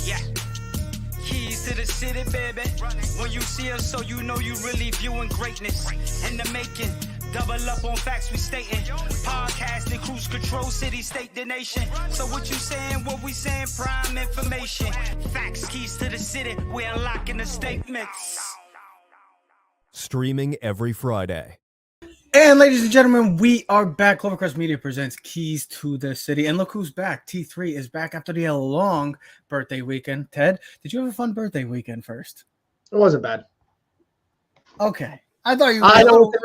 Yeah. Keys to the city, baby. When you see us, so you know you really viewing greatness in the making. Double up on facts we stating. Podcasting, cruise control, city, state, the nation. So what you saying, what we saying, prime information. Facts, keys to the city, we unlocking the statements. Streaming every Friday. And ladies and gentlemen, we are back. Clovercrest Media presents Keys to the City. And look who's back. T3 is back after the long birthday weekend. Ted, did you have a fun birthday weekend first? It wasn't bad. Okay. I thought you were. I don't.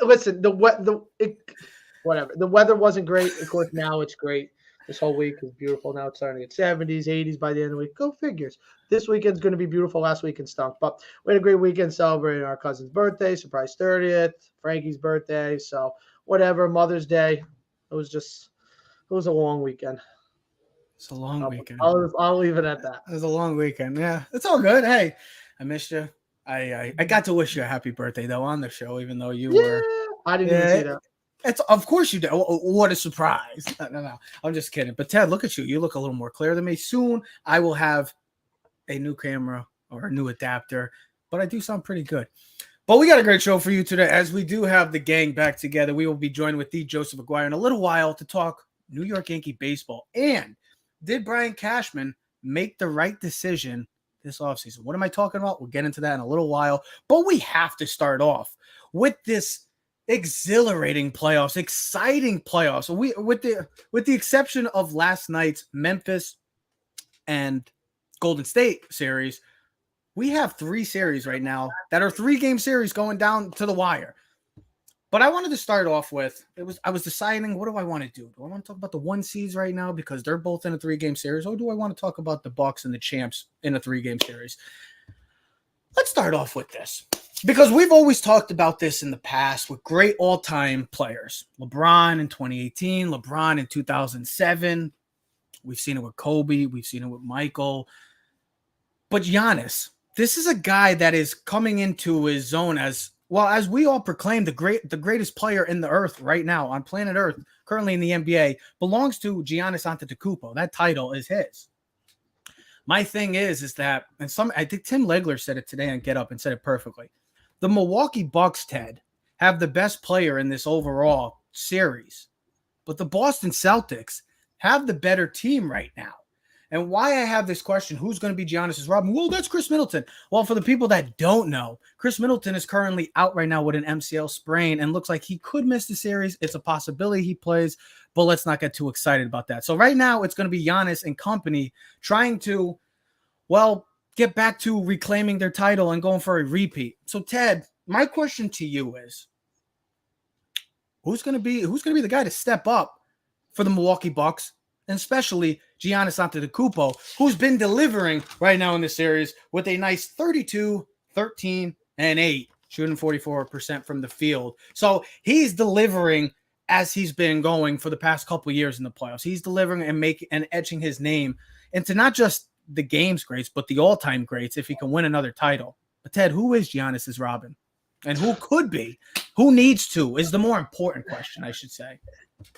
Listen, whatever. The weather wasn't great. Of course, now it's great. This whole week is beautiful. Now it's starting to get 70s, 80s by the end of the week. Go figures. This weekend's going to be beautiful. Last weekend stunk. But we had a great weekend celebrating our cousin's birthday, surprise 30th, Frankie's birthday. So whatever, Mother's Day. It was a long weekend. It's a long weekend. I'll leave it at that. It was a long weekend. Yeah, it's all good. Hey, I missed you. I got to wish you a happy birthday, though, on the show, even though you were. I didn't even see that. Of course you did. What a surprise. No. I'm just kidding. But Ted, look at you. You look a little more clear than me. Soon I will have a new camera or a new adapter, but I do sound pretty good. But we got a great show for you today, as we do have the gang back together. We will be joined with the Joseph Aguirre in a little while to talk New York Yankee baseball. And did Brian Cashman make the right decision this offseason? What am I talking about? We'll get into that in a little while. But we have to start off with this exhilarating playoffs, exciting playoffs. With the exception of last night's Memphis and Golden State series, we have 3 series right now that are 3-game series going down to the wire. But I wanted to start off with, I was deciding, what do I want to do? Do I want to talk about the 1 seeds right now because they're both in a 3-game series, or do I want to talk about the Bucks and the champs in a 3-game series? Let's start off with this, because we've always talked about this in the past with great all-time players. LeBron in 2018, LeBron in 2007. We've seen it with Kobe. We've seen it with Michael. But Giannis, this is a guy that is coming into his zone as well, as we all proclaim the greatest player in the earth right now on planet Earth, currently in the NBA, belongs to Giannis Antetokounmpo. That title is his. My thing is that, and I think Tim Legler said it today on Get Up and said it perfectly. The Milwaukee Bucks, Ted, have the best player in this overall series, but the Boston Celtics have the better team right now. And why I have this question, who's going to be Giannis's Robin? Well, that's Chris Middleton. Well, for the people that don't know, Chris Middleton is currently out right now with an MCL sprain and looks like he could miss the series. It's a possibility he plays, but let's not get too excited about that. So right now it's going to be Giannis and company trying to, get back to reclaiming their title and going for a repeat. So Ted, my question to you is, who's going to be the guy to step up for the Milwaukee Bucks, and especially Giannis Antetokounmpo, who's been delivering right now in this series with a nice 32, 13, and 8, shooting 44% from the field. So he's delivering as he's been going for the past couple of years in the playoffs. He's delivering and etching his name into not just the game's greats, but the all-time greats if he can win another title. But Ted, who is Giannis's Robin? And who could be? Who needs to is the more important question, I should say.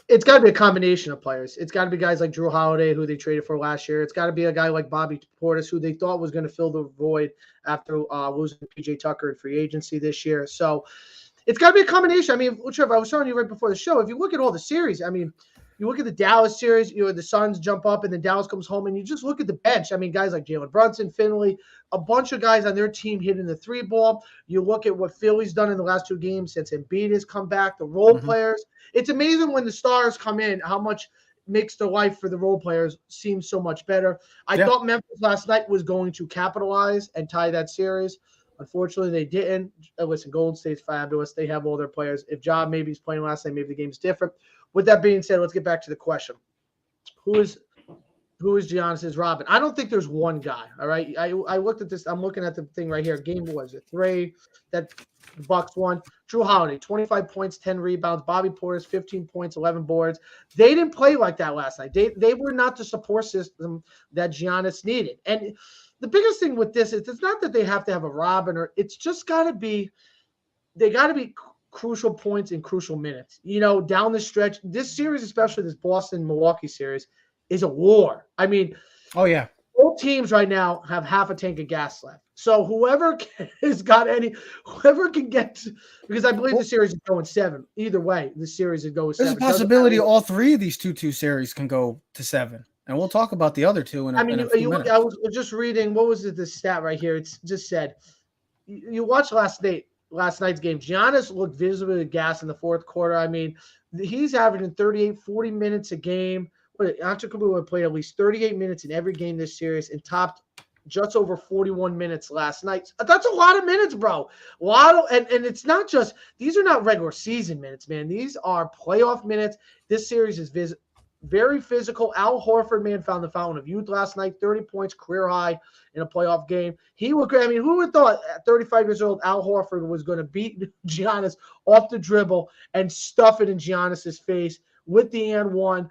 It's got to be a combination of players. It's got to be guys like Drew Holiday, who they traded for last year. It's got to be a guy like Bobby Portis, who they thought was going to fill the void after losing P.J. Tucker in free agency this year. So it's got to be a combination. I mean, Trevor, I was telling you right before the show, if you look at all the series, I mean, you look at the Dallas series, the Suns jump up and then Dallas comes home, and you just look at the bench. I mean, guys like Jalen Brunson, Finley, a bunch of guys on their team hitting the 3-ball. You look at what Philly's done in the last 2 games since Embiid has come back, the role players. It's amazing when the stars come in, how much makes the life for the role players seem so much better. I thought Memphis last night was going to capitalize and tie that series. Unfortunately, they didn't. Listen, Golden State's fabulous. They have all their players. If Ja maybe he's playing last night, maybe the game's different. With that being said, let's get back to the question. Who is Giannis's Robin? I don't think there's one guy, all right? I looked at this. I'm looking at the thing right here. Game was it 3 that the Bucks won. Drew Holiday, 25 points, 10 rebounds. Bobby Portis, 15 points, 11 boards. They didn't play like that last night. They were not the support system that Giannis needed. And the biggest thing with this is it's not that they have to have a Robin, or it's just got to be – they got to be – crucial points in crucial minutes. Down the stretch, this series, especially this Boston-Milwaukee series, is a war. I mean, Oh yeah. Both teams right now have half a tank of gas left. So whoever can get, because I believe the series is going 7. Either way, the series is going There's 7. a possibility all 3 of these 2-2 series can go to 7. And we'll talk about the other 2 in a few minutes. I was just reading, what was it, this stat right here? It's just said, you watched last night's game. Giannis looked visibly gassed in the fourth quarter. I mean, he's averaging 38, 40 minutes a game. Antetokounmpo played at least 38 minutes in every game this series and topped just over 41 minutes last night. That's a lot of minutes, bro. And it's not just, these are not regular season minutes, man. These are playoff minutes. This series is very physical. Al Horford, man, found the fountain of youth last night. 30 points, career high in a playoff game. Who would have thought at 35 years old, Al Horford was going to beat Giannis off the dribble and stuff it in Giannis's face with the and one.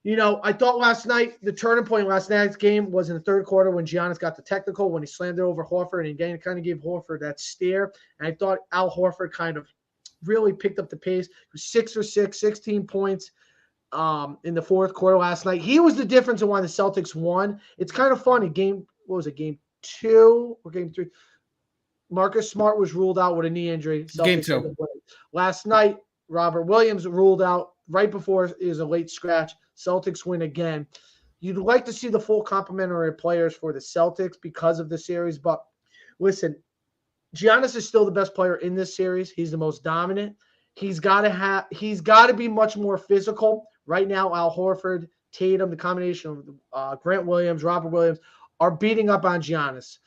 I thought last night, the turning point last night's game was in the third quarter when Giannis got the technical, when he slammed it over Horford, and he kind of gave Horford that stare. And I thought Al Horford kind of really picked up the pace. He was 6 for 6, 16 points in the fourth quarter last night. He was the difference in why the Celtics won. It's kind of funny. Game 2 or game 3? Marcus Smart was ruled out with a knee injury. Celtics Game 2. Last night, Robert Williams ruled out right before is a late scratch. Celtics win again. You'd like to see the full complementary players for the Celtics because of the series, but listen, Giannis is still the best player in this series. He's the most dominant. He's got to be much more physical. Right now, Al Horford, Tatum, the combination of Grant Williams, Robert Williams are beating up on Giannis.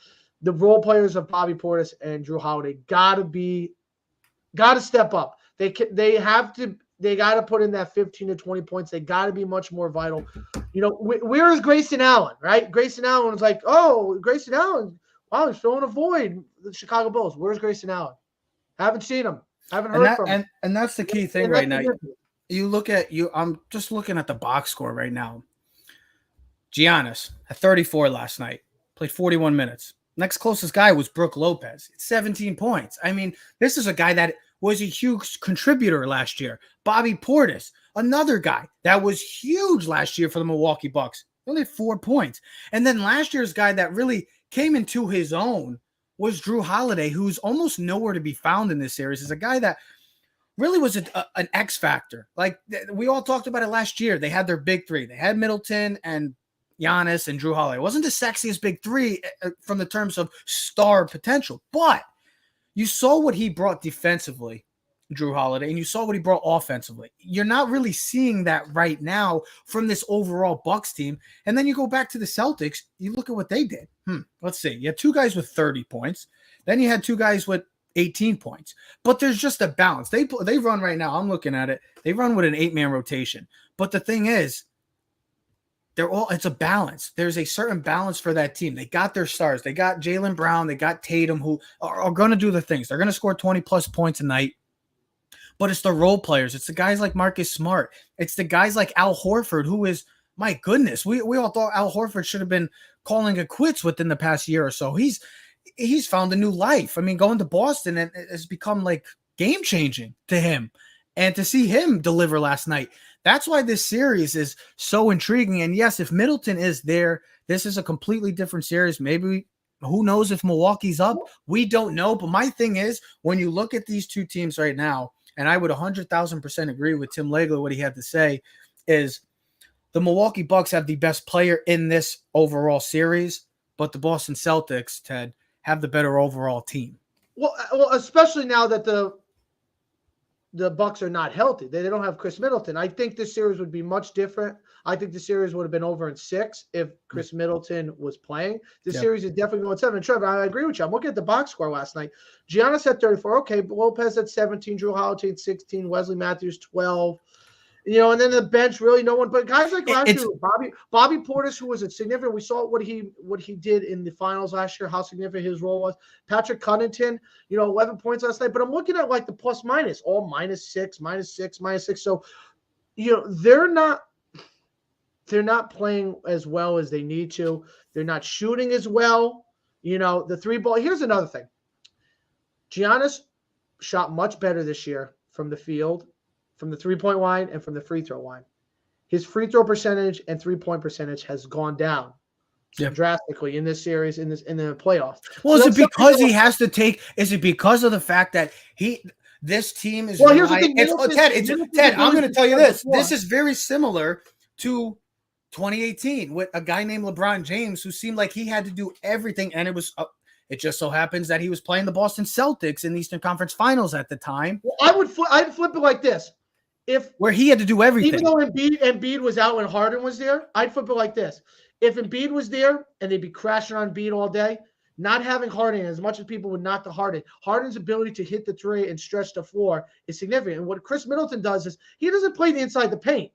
The role players of Bobby Portis and Drew Holiday got to step up. They got to put in that 15 to 20 points. They got to be much more vital. Where is Grayson Allen, right? Grayson Allen was like, oh, Grayson Allen, wow, he's filling a void. The Chicago Bulls. Where's Grayson Allen? Haven't seen him. Haven't heard from him. And that's the key thing right now. I'm just looking at the box score right now. Giannis at 34 last night, played 41 minutes. Next closest guy was Brook Lopez. It's 17 points. I mean, this is a guy that was a huge contributor last year. Bobby Portis, another guy that was huge last year for the Milwaukee Bucks. Only 4 points. And then last year's guy that really came into his own was Drew Holiday, who's almost nowhere to be found in this series. Is a guy that really was an X factor. Like we all talked about it last year. They had their big 3. They had Middleton and Giannis and Drew Holiday. It wasn't the sexiest big 3 from the terms of star potential, but you saw what he brought defensively, Drew Holiday, and you saw what he brought offensively. You're not really seeing that right now from this overall Bucks team. And then you go back to the Celtics, you look at what they did. Let's see. You had 2 guys with 30 points. Then you had 2 guys with 18 points. But there's just a balance. They run right now. I'm looking at it. They run with an 8-man rotation. But the thing is, it's a balance. There's a certain balance for that team. They got their stars. They got Jaylen Brown. They got Tatum, who are going to do the things. They're going to score 20-plus points a night. But it's the role players. It's the guys like Marcus Smart. It's the guys like Al Horford, who is, my goodness, we all thought Al Horford should have been calling it quits within the past year or so. He's found a new life. I mean, going to Boston has become like game-changing to him. And to see him deliver last night, that's why this series is so intriguing. And yes, if Middleton is there, this is a completely different series. Maybe, who knows if Milwaukee's up? We don't know. But my thing is, when you look at these 2 teams right now, and I would 100,000% agree with Tim Legler, what he had to say, is the Milwaukee Bucks have the best player in this overall series, but the Boston Celtics, Ted, have the better overall team. Well, especially now that the Bucks are not healthy. They don't have Chris Middleton. I think this series would be much different. I think the series would have been over in 6 if Chris Middleton was playing. This series is definitely going 7. Trevor, I agree with you. I'm looking at the box score last night. Giannis had 34. Okay, Lopez at 17, Drew Holiday at 16, Wesley Matthews 12. And then the bench, really no one. But guys like last year, Bobby Portis, who was a significant. We saw what he did in the finals last year, how significant his role was. Patrick Connaughton, 11 points last night. But I'm looking at like the plus minus, all -6, -6, -6. So, they're not playing as well as they need to. They're not shooting as well. The 3 ball. Here's another thing. Giannis shot much better this year from the field, from the 3-point line, and from the free throw line. His free throw percentage and 3-point percentage has gone down drastically in this series, in the playoffs. Well, is it because he has to take? Is it because of the fact that this team is? Well, here's the thing, Ted. I'm going to tell you this. This is very similar to 2018 with a guy named LeBron James who seemed like he had to do everything, and it just so happens that he was playing the Boston Celtics in the Eastern Conference Finals at the time. Well, I'd flip it like this. Where he had to do everything. Even though Embiid was out when Harden was there, I'd flip it like this. If Embiid was there and they'd be crashing on Embiid all day, not having Harden, as much as people would knock the Harden's ability to hit the three and stretch the floor is significant. And what Chris Middleton does is he doesn't play the inside the paint.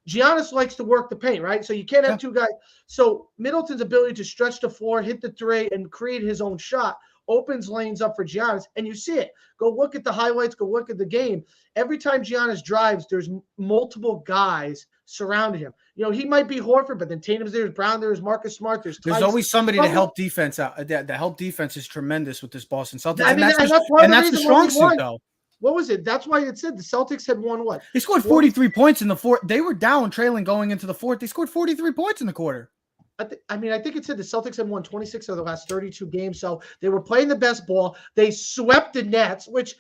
Giannis likes to work the paint, right? So you can't have two guys. So Middleton's ability to stretch the floor, hit the three, and create his own shot opens lanes up for Giannis, and you see it. Go look at the highlights. Go look at the game. Every time Giannis drives, there's multiple guys surrounding him. He might be Horford, but then Tatum's there, there's Brown, there's Marcus Smart, there's always somebody to help defense out. The help defense is tremendous with this Boston Celtics, and that's the strong suit, though. What was it? That's why it said the Celtics had won what? They scored 43 points in the fourth. They were down trailing going into the fourth. They scored 43 points in the quarter. I think it said the Celtics had won 26 of the last 32 games. So they were playing the best ball. They swept the Nets, which,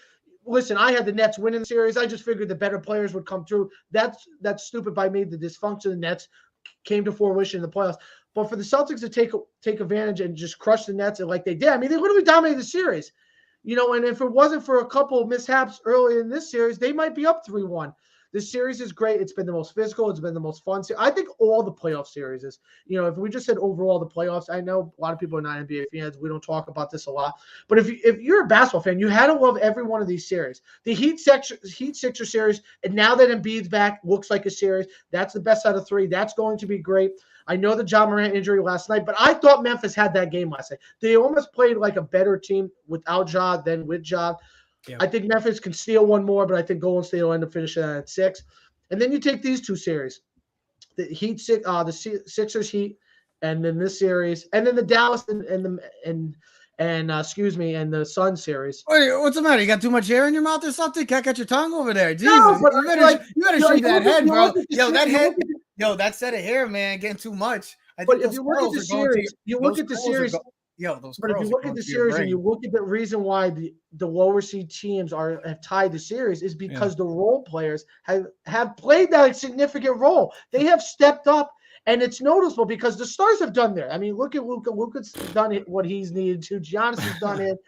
listen, I had the Nets winning the series. I just figured the better players would come through. That's stupid by me. The dysfunction of the Nets came to fruition in the playoffs. But for the Celtics to take advantage and just crush the Nets like they did, they literally dominated the series. And if it wasn't for a couple of mishaps early in this series, they might be up 3-1. This series is great. It's been the most physical. It's been the most fun. I think all the playoff series is, if we just said overall the playoffs, I know a lot of people are not NBA fans. We don't talk about this a lot. But if you're a basketball fan, you had to love every one of these series. The Heat Sixers series, and now that Embiid's back, looks like a series. That's the best out of three. That's going to be great. I know the John Morant injury last night, but I thought Memphis had that game last night. They almost played like a better team without Ja than with Ja. Yeah. I think Memphis can steal one more, but I think Golden State will end up finishing at 6. And then you take these two series, the Sixers Heat, and then this series, and then the Dallas and the Sun series. Wait, what's the matter? You got too much air in your mouth or something? Can't get your tongue over there. Jesus, no, but you better shave that head, bro. That set of hair, man, getting too much. But if you look at the series, if you look at the series and you look at the reason why the lower seed teams have tied the series is because the role players have played that significant role. They have stepped up, and it's noticeable because the stars have done there. Look at Luka. Luka's done it what he's needed to. Giannis has done it.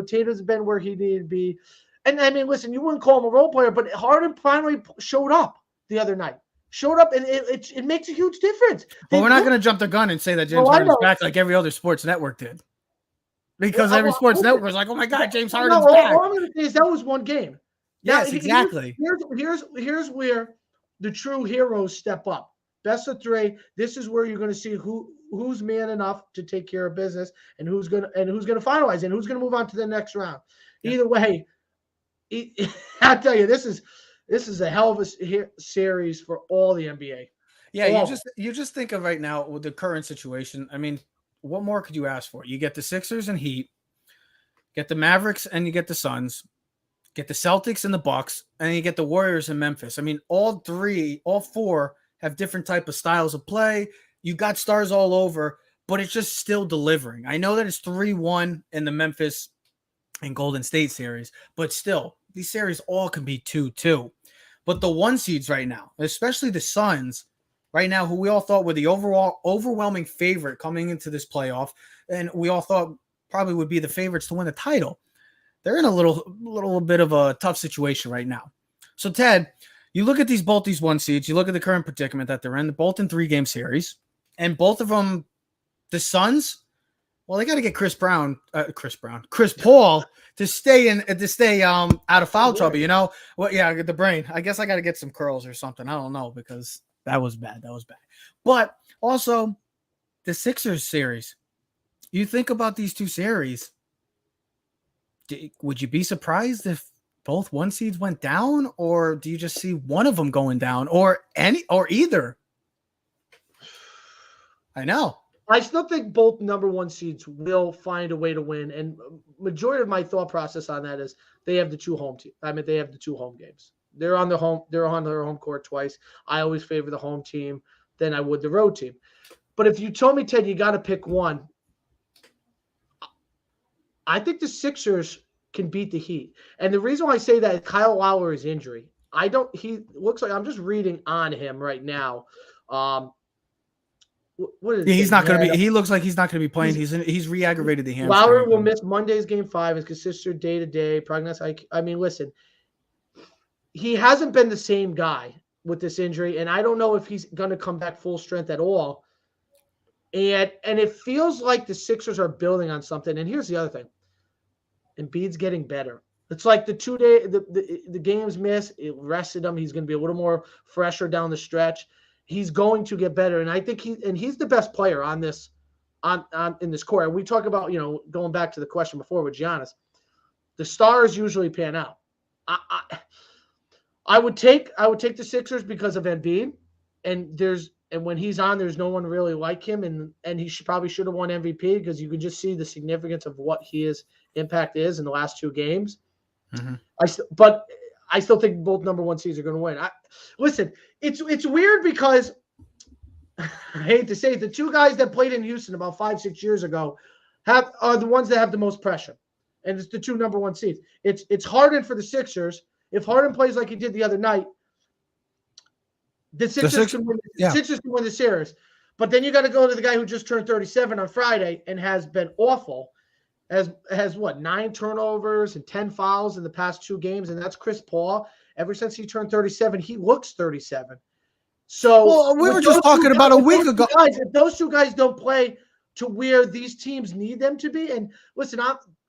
Tatum's been where he needed to be. And listen, you wouldn't call him a role player, but Harden finally showed up the other night. And it makes a huge difference. But we're not going to jump the gun and say that James Harden's back like every other sports network did. Because every sports network was like, oh my God, James Harden's back. All I'm going to say is that was one game. Yes, exactly. Here's where the true heroes step up. Best of 3. This is where you're going to see who's man enough to take care of business and who's going to finalize and who's going to move on to the next round. Either way, I tell you, this is a hell of a series for all the NBA. Yeah, you just think of right now with the current situation. What more could you ask for? You get the Sixers and Heat, get the Mavericks and you get the Suns, get the Celtics and the Bucks, and you get the Warriors and Memphis. All 4 have different type of styles of play. You got stars all over, but it's just still delivering. I know that it's 3-1 in the Memphis and Golden State series, but still, these series all can be 2-2. But the 1 seeds right now, especially the Suns, right now, who we all thought were the overwhelming favorite coming into this playoff, and we all thought probably would be the favorites to win the title. They're in a little bit of a tough situation right now. So, Ted, you look at both these 1 seeds, you look at the current predicament that they're in, both in 3-game series, and both of them, the Suns, well, they got to get Chris Paul to stay out of foul trouble. The brain. I guess I got to get some curls or something. I don't know, because that was bad. But also the Sixers series. You think about these 2 series. Would you be surprised if both 1 seeds went down, or do you just see one of them going down, or either? I know. I still think both number 1 seeds will find a way to win, and majority of my thought process on that is they have the 2 home team. They have the 2 home games. They're on their home court twice. I always favor the home team than I would the road team. But if you told me, Ted, you got to pick one, I think the Sixers can beat the Heat. And the reason why I say that is Kyle Lowry's injury. He looks like, I'm just reading on him right now. What is He's not going to be. He looks like he's not going to be playing. He's re-aggravated the hamstring. Lowry will miss Monday's game 5. Is consistent day to day prognosis. I mean, listen, he hasn't been the same guy with this injury, and I don't know if he's going to come back full strength at all. And it feels like the Sixers are building on something. And here's the other thing: Embiid's getting better. It's like the 2 day the games missed. It rested him. He's going to be a little more fresher down the stretch. He's going to get better, and I think he's the best player on this in this core. And we talk about, going back to the question before with Giannis, the stars usually pan out. I would take the Sixers because of Embiid, and when he's on, there's no one really like him, and he probably should have won MVP because you can just see the significance of what his impact is in the last 2 games. Mm-hmm. But I still think both number 1 seeds are going to win. Listen, it's weird because I hate to say it, the 2 guys that played in Houston about 5-6 years ago are the ones that have the most pressure, and it's the 2 number 1 seeds. It's Harden for the Sixers. If Harden plays like he did the other night, the Sixers can win. Sixers can win the series. But then you got to go to the guy who just turned 37 on Friday and has been awful. Has what, 9 turnovers and 10 fouls in the past 2 games, and that's Chris Paul. Ever since he turned 37, he looks 37. So we were just talking about a week ago. If those 2 guys don't play to where these teams need them to be, and listen,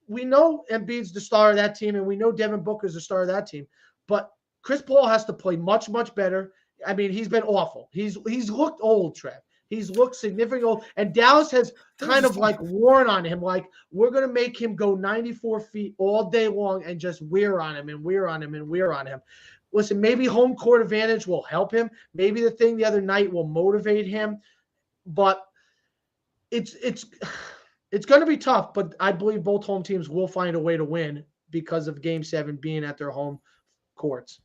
we know Embiid's the star of that team, and we know Devin Booker's the star of that team, but Chris Paul has to play much, much better. I mean, he's been awful. He's looked old, Trev. He's looked significantly old, and Dallas has kind of like worn on him, like we're going to make him go 94 feet all day long and just wear on him and wear on him and wear on him. Listen, maybe home court advantage will help him. Maybe the thing the other night will motivate him, but it's going to be tough. But I believe both home teams will find a way to win because of Game 7 being at their home courts.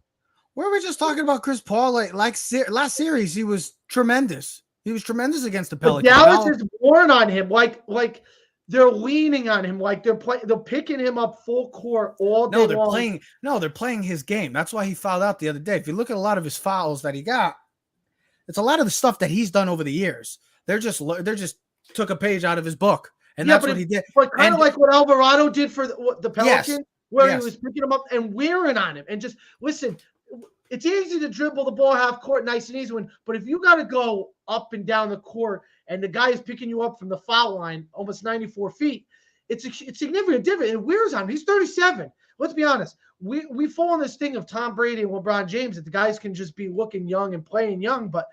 We were just talking about Chris Paul. Like last series, he was tremendous. He was tremendous against the Pelicans. But Dallas is worn on him, like they're leaning on him, like they're picking him up full court all day long. They're playing his game. That's why he fouled out the other day. If you look at a lot of his fouls that he got, it's a lot of the stuff that he's done over the years. They're just took a page out of his book, and that's what he did. But kind of like what Alvarado did for the Pelicans, where he was picking him up and wearing on him, and just listen. It's easy to dribble the ball half court, nice and easy one. But if you got to go up and down the court and the guy is picking you up from the foul line, almost 94 feet, it's significant difference. It wears on him. He's 37. Let's be honest. We fall on this thing of Tom Brady and LeBron James that the guys can just be looking young and playing young. But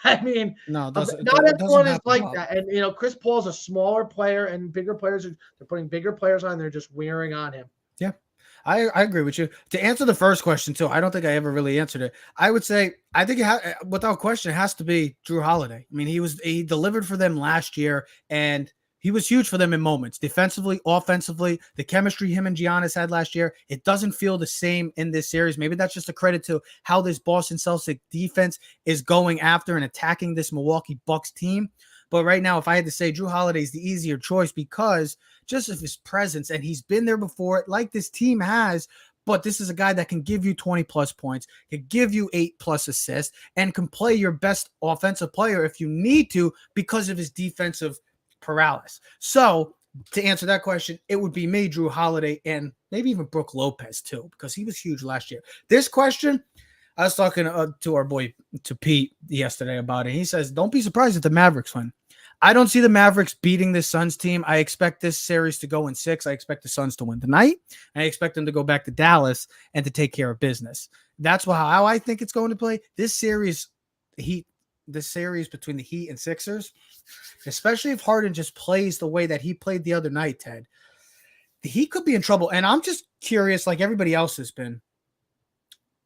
I mean, not everyone is like that. And Chris Paul's a smaller player, and bigger players they're putting bigger players on. They're just wearing on him. Yeah. I agree with you. To answer the first question, too, I don't think I ever really answered it. I would say, I think without question, it has to be Drew Holiday. I mean, he delivered for them last year, and he was huge for them in moments. Defensively, offensively, the chemistry him and Giannis had last year, it doesn't feel the same in this series. Maybe that's just a credit to how this Boston Celtics defense is going after and attacking this Milwaukee Bucks team. But right now, if I had to say, Drew Holiday is the easier choice because just of his presence, and he's been there before, like this team has, but this is a guy that can give you 20-plus points, can give you 8+ assists, and can play your best offensive player if you need to because of his defensive paralysis. So to answer that question, it would be me, Drew Holiday, and maybe even Brook Lopez too, because he was huge last year. This question, I was talking to our boy, to Pete, yesterday about it. He says, don't be surprised if the Mavericks win. I don't see the Mavericks beating this Suns team. I expect this series to go in 6. I expect the Suns to win tonight. And I expect them to go back to Dallas and to take care of business. That's how I think it's going to play. This series between the Heat and Sixers, especially if Harden just plays the way that he played the other night, Ted, the Heat could be in trouble. And I'm just curious, like everybody else has been,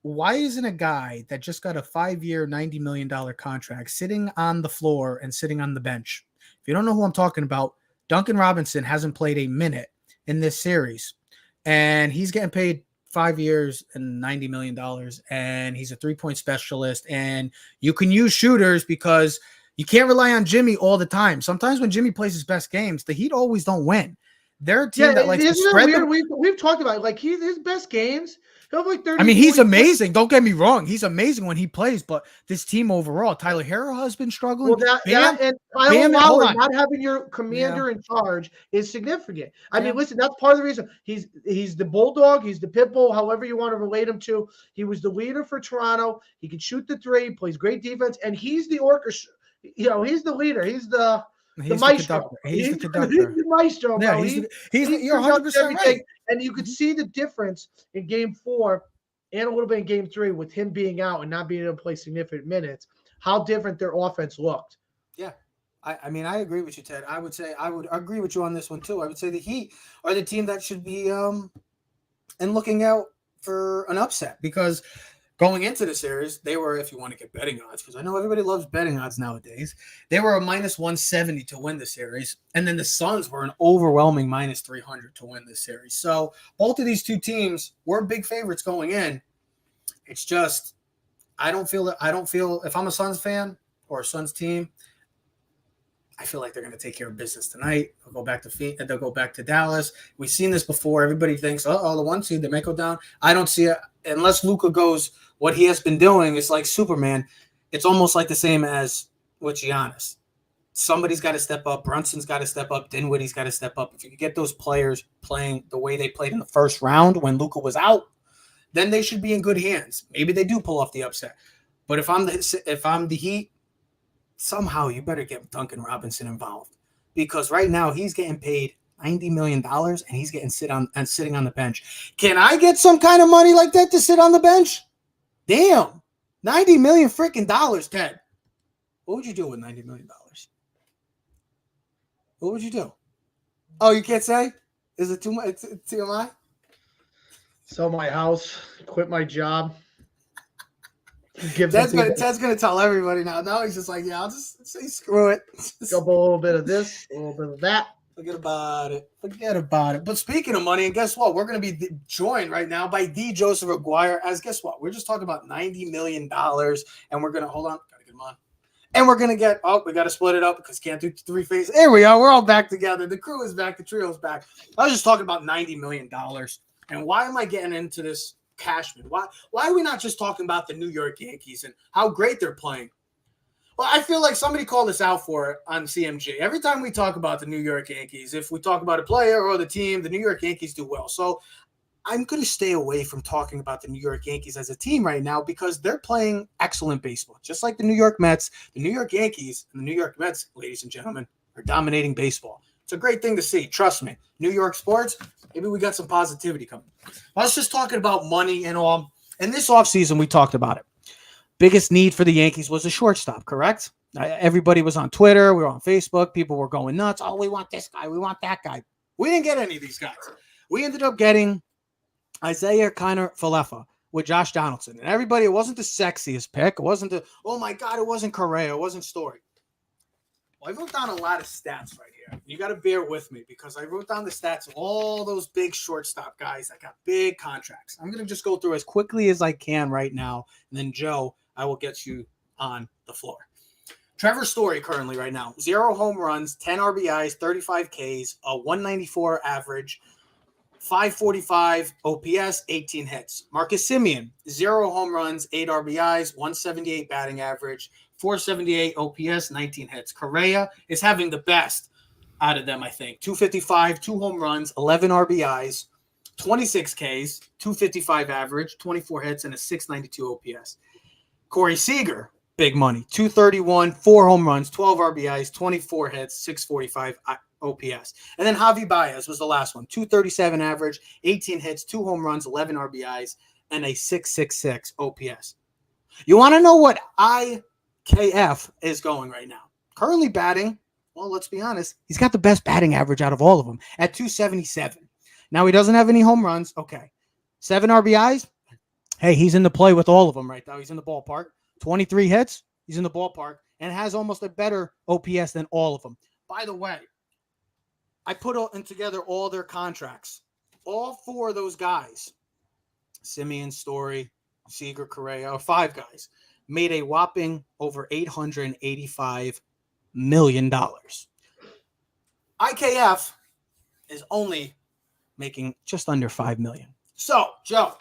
why isn't a guy that just got a 5-year, $90 million contract sitting on the floor and sitting on the bench? If you don't know who I'm talking about, Duncan Robinson hasn't played a minute in this series, and he's getting paid 5 years and $90 million, and he's a 3-point specialist, and you can use shooters because You can't rely on Jimmy all the time. Sometimes when Jimmy plays his best games, the Heat always don't win. They're a team that likes to spread weird? We've talked about it. Like his best games, he'll have like 30. I mean, he's amazing. Don't get me wrong. He's amazing when he plays, but this team overall, Tyler Hero has been struggling. Well, and Kyle hold Lowry on. not having your commander in charge is significant. I mean, listen, that's part of the reason he's the bulldog, he's the pit bull, however you want to relate him to. He was the leader for Toronto. He can shoot the three, plays great defense, and he's the orchestra. You know, he's the leader. He's the maestro. He's the conductor. He's the maestro, bro. Yeah, you're 100% right. And you could see the difference in Game 4 and a little bit in Game 3 with him being out and not being able to play significant minutes, how different their offense looked. Yeah. I mean, I agree with you, Ted. I would agree with you on this one, too. I would say the Heat are the team that should be and looking out for an upset because going into the series, they were, if you want to get betting odds, because I know everybody loves betting odds nowadays, they were a minus 170 to win the series. And then the Suns were an overwhelming minus 300 to win this series. So both of these two teams were big favorites going in. It's just, I don't feel if I'm a Suns fan or a Suns team, I feel like they're going to take care of business tonight. They'll go back to Dallas. We've seen this before. Everybody thinks, the 1 seed, they may go down. I don't see it unless Luka goes what he has been doing. It's like Superman. It's almost like the same as with Giannis. Somebody's got to step up. Brunson's got to step up. Dinwiddie's got to step up. If you could get those players playing the way they played in the first round when Luka was out, then they should be in good hands. Maybe they do pull off the upset. But if I'm the Heat, somehow you better get Duncan Robinson involved because right now he's getting paid $90 million and he's getting sitting on the bench. Can I get some kind of money like that to sit on the bench? Damn, $90 million freaking dollars, Ted. What would you do with $90 million? What would you do? Oh, you can't say? Is it too much? It's TMI? Sell my house, quit my job. Ted's gonna tell everybody now. Now he's just like, yeah, I'll just say screw it. Go a little bit of this, a little bit of that. Forget about it. But speaking of money, and guess what? We're going to be joined right now by D. Joseph Aguirre. As guess what? We're just talking about $90 million, and we're going to hold on. Gotta get him on. And we're going to we got to split it up because can't do 3 phases. There we are. We're all back together. The crew is back. The trio is back. I was just talking about $90 million. And why am I getting into this Cashman? Why are we not just talking about the New York Yankees and how great they're playing? Well, I feel like somebody called us out for it on CMG. Every time we talk about the New York Yankees, if we talk about a player or the team, the New York Yankees do well. So I'm going to stay away from talking about the New York Yankees as a team right now because they're playing excellent baseball. Just like the New York Mets, the New York Yankees and the New York Mets, ladies and gentlemen, are dominating baseball. It's a great thing to see. Trust me. New York sports, maybe we got some positivity coming. I was just talking about money and all. And this offseason, we talked about it. Biggest need for the Yankees was a shortstop, correct? Everybody was on Twitter. We were on Facebook. People were going nuts. Oh, we want this guy. We want that guy. We didn't get any of these guys. We ended up getting Isaiah Falefa with Josh Donaldson. And everybody, it wasn't the sexiest pick. It wasn't oh my God, it wasn't Correa. It wasn't Story. Well, I wrote down a lot of stats right here. You got to bear with me because I wrote down the stats of all those big shortstop guys that got big contracts. I'm going to just go through as quickly as I can right now. And then, Joe, I will get you on the floor. Trevor Story currently right now, 0 home runs, 10 RBIs, 35 Ks, a 194 average, 545 OPS, 18 hits. Marcus Semien, 0 home runs, 8 RBIs, 178 batting average, 478 OPS, 19 hits. Correa is having the best out of them, I think. 255, 2 home runs, 11 RBIs, 26 Ks, 255 average, 24 hits, and a 692 OPS. Corey Seager, big money, 231, 4 home runs, 12 RBIs, 24 hits, 645 OPS. And then Javi Baez was the last one, 237 average, 18 hits, 2 home runs, 11 RBIs, and a 666 OPS. You want to know what IKF is going right now? Currently batting, well, let's be honest, he's got the best batting average out of all of them at 277. Now, he doesn't have any home runs. Okay. 7 RBIs. Hey, he's in the play with all of them right now. He's in the ballpark. 23 hits. He's in the ballpark and has almost a better OPS than all of them. By the way, I put together all their contracts. All 4 of those guys, Semien, Story, Seager, Correa, are 5 guys, made a whopping over $885 million. IKF is only making just under $5 million. So, Joe,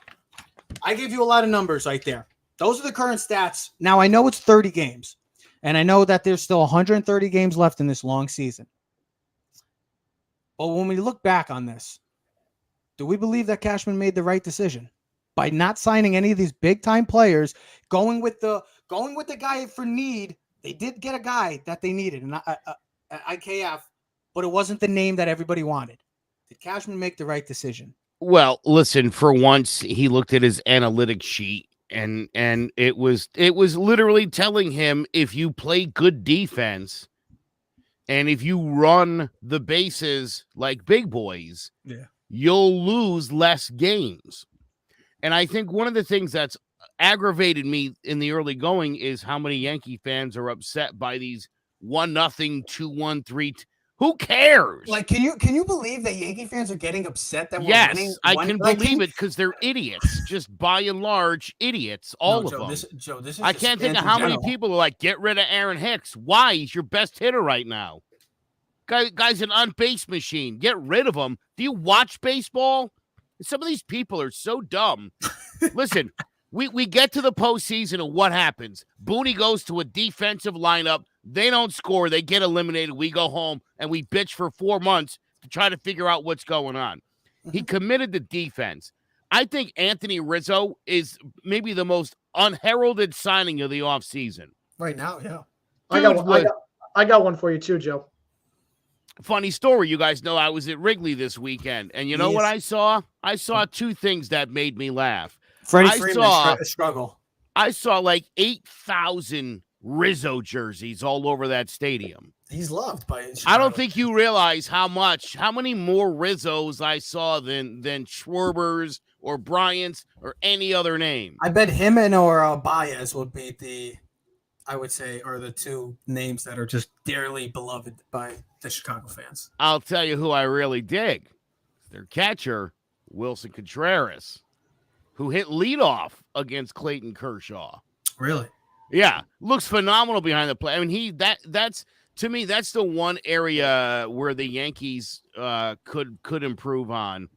I gave you a lot of numbers right there. Those are the current stats. Now, I know it's 30 games, and I know that there's still 130 games left in this long season. But when we look back on this, do we believe that Cashman made the right decision by not signing any of these big-time players, going with the guy for need? They did get a guy that they needed, and IKF, but it wasn't the name that everybody wanted. Did Cashman make the right decision? Well, listen, for once he looked at his analytics sheet and it was literally telling him, if you play good defense and if you run the bases like big boys, you'll lose less games. And I think one of the things that's aggravated me in the early going is how many Yankee fans are upset by these 1-0, 2-1, 3. Who cares? Like, can you believe that Yankee fans are getting upset that we're winning? Yes, I can believe it, because they're idiots. Just by and large, idiots. All of them. This is I can't think of how many people are like, get rid of Aaron Hicks. Why? He's your best hitter right now. Guy's an on-base machine. Get rid of him. Do you watch baseball? Some of these people are so dumb. Listen, we get to the postseason, and what happens? Booney goes to a defensive lineup. They don't score. They get eliminated. We go home, and we bitch for 4 months to try to figure out what's going on. He committed to defense. I think Anthony Rizzo is maybe the most unheralded signing of the offseason. Right now, yeah. I got one for you too, Joe. Funny story. You guys know I was at Wrigley this weekend, and you know what I saw? I saw two things that made me laugh. Freddie Freeman struggle. I saw like 8,000 Rizzo jerseys all over that stadium. He's loved by Chicago. I don't think you realize how many more Rizzos I saw than Schwerbers or Bryant's or any other name. I bet him and or Baez would be I would say, are the two names that are just dearly beloved by the Chicago fans. I'll tell you who I really dig. Their catcher, Wilson Contreras, who hit leadoff against Clayton Kershaw. Really? Yeah, looks phenomenal behind the plate. I mean, that's to me, that's the one area where the Yankees could improve on,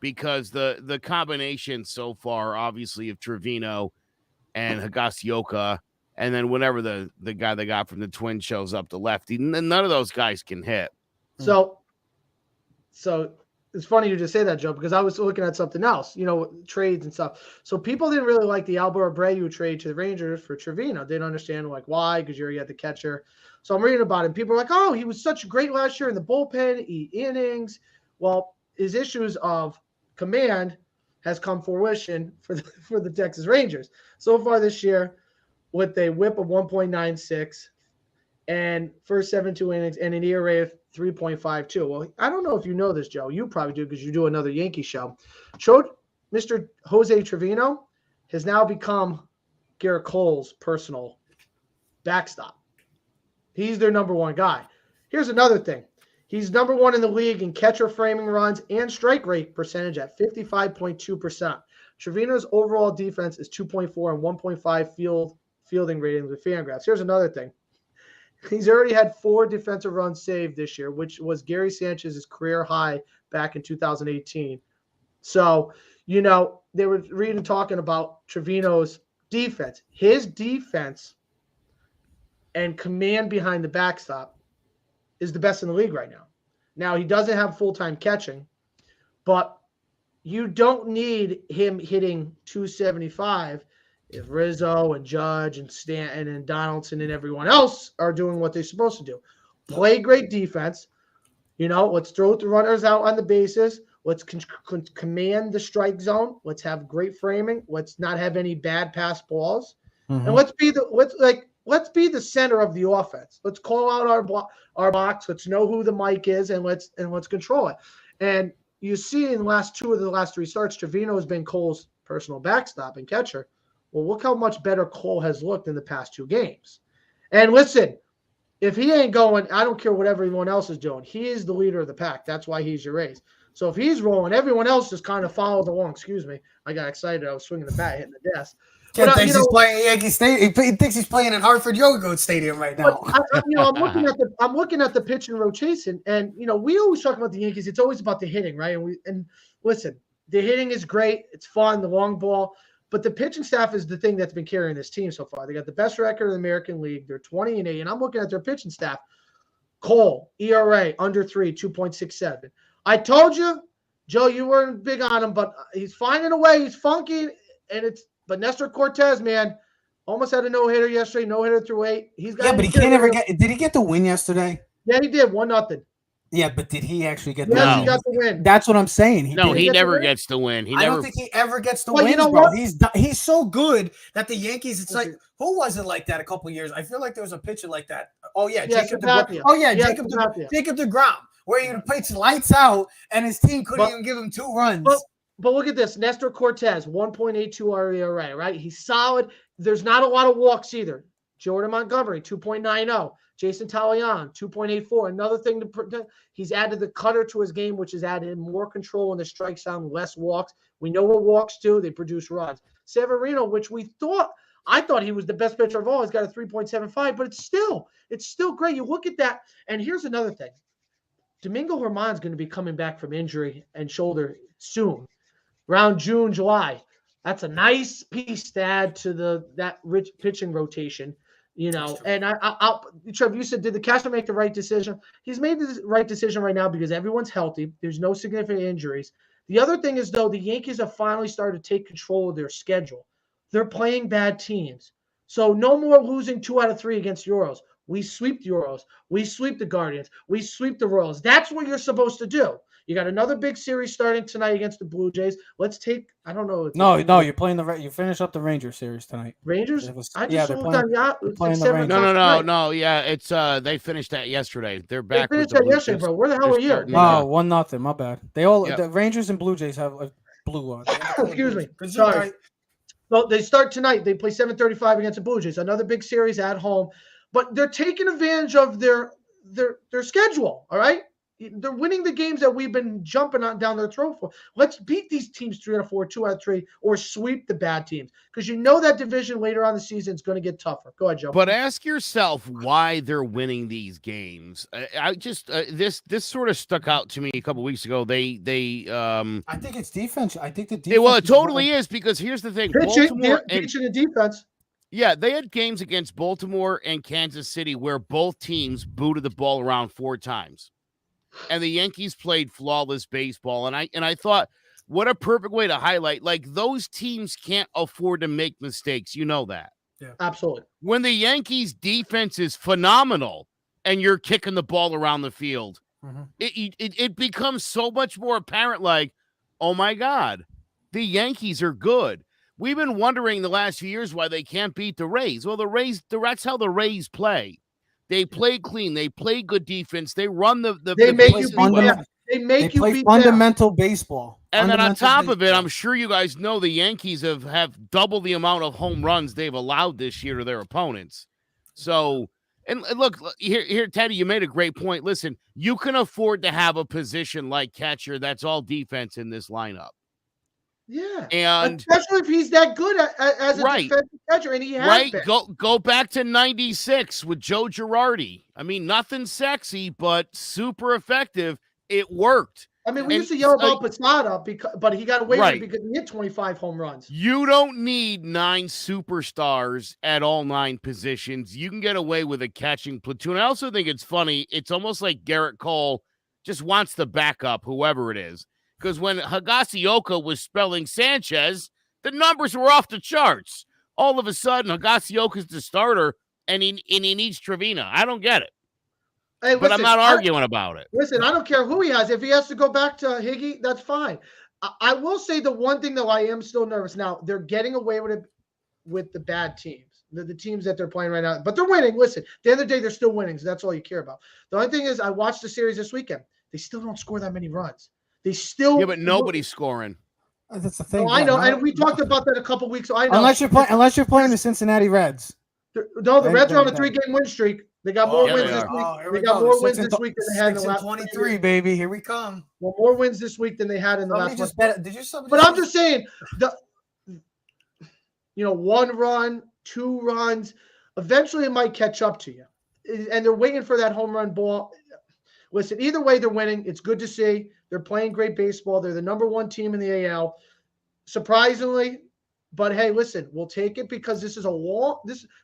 because the combination so far, obviously, of Trevino and Higashioka, and then whenever the guy they got from the Twins shows up, the lefty, none of those guys can hit. So it's funny you just say that, Joe, because I was looking at something else, trades and stuff. So people didn't really like the Albert Abreu trade to the Rangers for Trevino. They didn't understand why, because you already had the catcher. So I'm reading about it. People are like, oh, he was such great last year in the bullpen, 8 innings. Well, his issues of command has come fruition for the Texas Rangers. So far this year, with a whip of 1.96 and first 72 innings and an ERA of 3.52. Well, I don't know if you know this, Joe. You probably do, because you do another Yankee show. Mr. Jose Trevino has now become Garrett Cole's personal backstop. He's their number one guy. Here's another thing. He's number one in the league in catcher framing runs and strike rate percentage at 55.2%. Trevino's overall defense is 2.4 and 1.5 fielding ratings with Fangraphs. Here's another thing. He's already had 4 defensive runs saved this year, which was Gary Sanchez's career high back in 2018. So, they were talking about Trevino's defense. His defense and command behind the backstop is the best in the league right now. Now, he doesn't have full-time catching, but you don't need him hitting 275 if Rizzo and Judge and Stanton and Donaldson and everyone else are doing what they're supposed to do. Play great defense. Let's throw the runners out on the bases. Let's command the strike zone. Let's have great framing. Let's not have any bad pass balls. Mm-hmm. And let's be the center of the offense. Let's call out our box. Let's know who the mic is, and let's control it. And you see in the last 2 of the last 3 starts, Trevino has been Cole's personal backstop and catcher. Well, look how much better Cole has looked in the past 2 games. And listen, if he ain't going, I don't care what everyone else is doing. He is the leader of the pack. That's why he's your ace. So if he's rolling, everyone else just kind of follows along. Excuse me. I got excited. I was swinging the bat, hitting the desk. Ken thinks he's playing at Yankee Stadium. He thinks he's playing at Hartford Yoga Stadium right now. I'm looking at the pitch and rotation, and we always talk about the Yankees. It's always about the hitting, right? And listen, the hitting is great. It's fun, the long ball, but the pitching staff is the thing that's been carrying this team so far. They got the best record in the American League. They're 20-8, and I'm looking at their pitching staff. Cole, ERA under 3, 2.67. I told you, Joe, you weren't big on him, but he's finding a way. He's funky, but Nestor Cortez, man, almost had a no-hitter yesterday, no-hitter through 8. But he can't ever get – did he get the win yesterday? Yeah, he did, 1-0. Yeah, but did he actually get the win? He got the win. That's what I'm saying. He never gets the win. I don't think he ever gets the win, bro. He's so good that the Yankees, it's like, who was it like that a couple years? I feel like there was a pitcher like that. Oh, yeah, Jacob DeGrom. Jacob DeGrom, where he played lights out, and his team couldn't even give him 2 runs. But look at this. Nestor Cortez, 1.82 ERA, right? He's solid. There's not a lot of walks either. Jordan Montgomery, 2.90. Jason Talion, 2.84. Another thing he's added the cutter to his game, which has added more control in the strike zone, less walks. We know what walks do. They produce runs. Severino, which I thought he was the best pitcher of all. He's got a 3.75, but it's still great. You look at that, and here's another thing. Domingo Germán's going to be coming back from injury and shoulder soon, around June, July. That's a nice piece to add to that rich pitching rotation. And Trev, you said, did the Cashman make the right decision? He's made the right decision right now because everyone's healthy. There's no significant injuries. The other thing is, though, the Yankees have finally started to take control of their schedule. They're playing bad teams. So no more losing 2 out of 3 against the Orioles. We sweep the Orioles. We sweep the Guardians. We sweep the Royals. That's what you're supposed to do. You got another big series starting tonight against the Blue Jays. Let's take. I don't know. No, you're playing you finish up the Rangers series tonight. Rangers? They're playing the Rangers. No. Yeah, it's they finished that yesterday. They're back. They finished that yesterday, bro. Where the hell are you? 1-0. My bad. The Rangers and Blue Jays have a blue on. Excuse me. Sorry. Well, they start tonight. They play 7:35 against the Blue Jays. Another big series at home, but they're taking advantage of their schedule. All right. They're winning the games that we've been jumping on down their throat for. Let's beat these teams 3 out of 4, 2 out of 3, or sweep the bad teams. Because that division later on the season is going to get tougher. Go ahead, Joe. But ask yourself why they're winning these games. I just this sort of stuck out to me a couple weeks ago. They I think it's defense. I think the defense. Well, it totally is, because here's the thing: pitching and defense. Yeah, they had games against Baltimore and Kansas City where both teams booted the ball around 4 times. And the Yankees played flawless baseball. And I thought, what a perfect way to highlight, like, those teams can't afford to make mistakes. You know that. Yeah, absolutely. When the Yankees defense is phenomenal and you're kicking the ball around the field, it becomes so much more apparent, like, oh my God, the Yankees are good. We've been wondering the last few years why they can't beat the Rays. Well, that's how the Rays play. They play clean. They play good defense. They run They make you play fundamental baseball. And then on top of it, I'm sure you guys know the Yankees have double the amount of home runs they've allowed this year to their opponents. So, and look, here, Teddy, you made a great point. Listen, you can afford to have a position like catcher that's all defense in this lineup. Yeah, and especially if he's that good as a defensive catcher, and he has been. Go back to '96 with Joe Girardi. I mean, nothing sexy, but super effective. It worked. I mean, we used to yell about Posada, but he got away with it because he hit 25 home runs. You don't need 9 superstars at all 9 positions. You can get away with a catching platoon. I also think it's funny. It's almost like Garrett Cole just wants to back up whoever it is. Because when Higashioka was spelling Sanchez, the numbers were off the charts. All of a sudden, Higasioka's the starter, and he needs Trevino. I don't get it. Hey, but I'm not arguing about it. Listen, I don't care who he has. If he has to go back to Higgy, that's fine. I will say the one thing, though, I am still nervous now. They're getting away with it with the bad teams, the teams that they're playing right now. But they're winning. Listen, at the end of the day, they're still winning, so that's all you care about. The only thing is, I watched the series this weekend. They still don't score that many runs. They still but nobody's scoring. That's the thing. Oh, I know, and we talked about that a couple weeks ago. I know. Unless you're playing the Cincinnati Reds. No, the Reds are on a 3-game win streak. They got more wins this week. They got more wins this week than they had in the last 23, baby. Here we come. Well, more wins this week than they had in the last one. Did you? But I'm just saying, 1 run, 2 runs. Eventually, it might catch up to you. And they're waiting for that home run ball. Listen, either way, they're winning. It's good to see. They're playing great baseball. They're the number 1 team in the AL. Surprisingly, but hey, listen, we'll take it because this is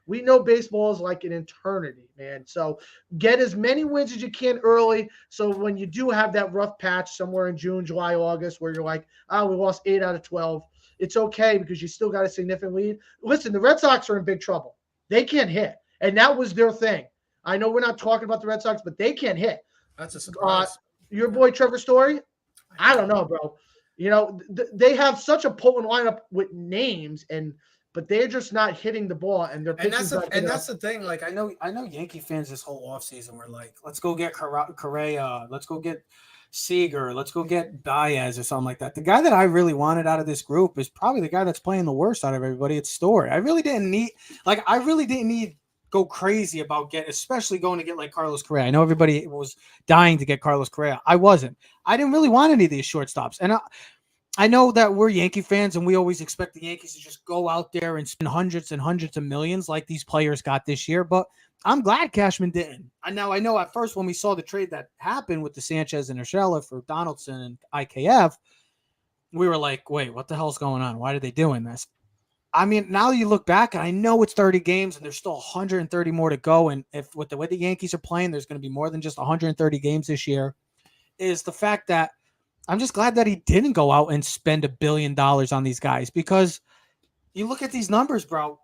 we know baseball is like an eternity, man. So get as many wins as you can early. So when you do have that rough patch somewhere in June, July, August, where you're like, we lost 8 out of 12, it's okay because you still got a significant lead. Listen, the Red Sox are in big trouble. They can't hit. And that was their thing. I know we're not talking about the Red Sox, but they can't hit. That's a surprise. Your boy Trevor Story, I don't know, bro. They have such a potent lineup with names, but they're just not hitting the ball, and they're pitching. That's the thing. Like I know Yankee fans this whole offseason were like, let's go get Correa, let's go get Seager, let's go get Baez or something like that. The guy that I really wanted out of this group is probably the guy that's playing the worst out of everybody. It's Story. I really didn't need go crazy about especially going to get like Carlos Correa. I know everybody was dying to get Carlos Correa. I wasn't. I didn't really want any of these shortstops. And I know that we're Yankee fans and we always expect the Yankees to just go out there and spend hundreds and hundreds of millions like these players got this year. But I'm glad Cashman didn't. And now I know at first when we saw the trade that happened with the Sanchez and Urshela for Donaldson and IKF, we were like, wait, what the hell's going on? Why are they doing this? I mean, now you look back, and I know it's 30 games, and there's still 130 more to go. And if with the way the Yankees are playing, there's going to be more than just 130 games this year. Is the fact that I'm just glad that he didn't go out and spend $1 billion on these guys, because you look at these numbers, bro.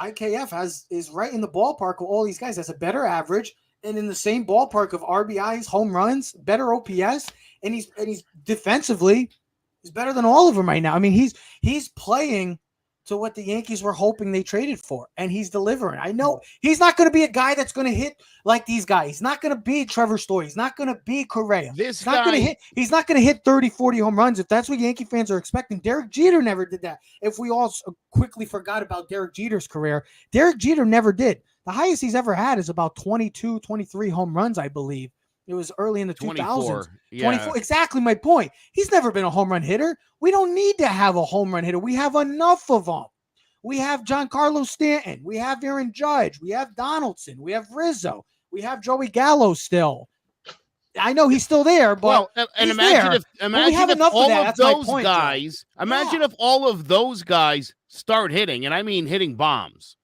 IKF is right in the ballpark of all these guys. Has a better average and in the same ballpark of RBIs, home runs, better OPS, and he's defensively. He's better than all of them right now. I mean, he's playing to what the Yankees were hoping they traded for, and he's delivering. I know he's not going to be a guy that's going to hit like these guys. He's not going to be Trevor Story. He's not going to be Correa. He's not going to hit 30, 40 home runs if that's what Yankee fans are expecting. Derek Jeter never did that. If we all quickly forgot about Derek Jeter's career, Derek Jeter never did. The highest he's ever had is about 22, 23 home runs, I believe. It was early in the 2000s. 24. Exactly my point. He's never been a home run hitter. We don't need to have a home run hitter. We have enough of them. We have Giancarlo Stanton. We have Aaron Judge. We have Donaldson. We have Rizzo. We have Joey Gallo still. I know he's still there, but imagine if all of those guys start hitting, and I mean hitting bombs.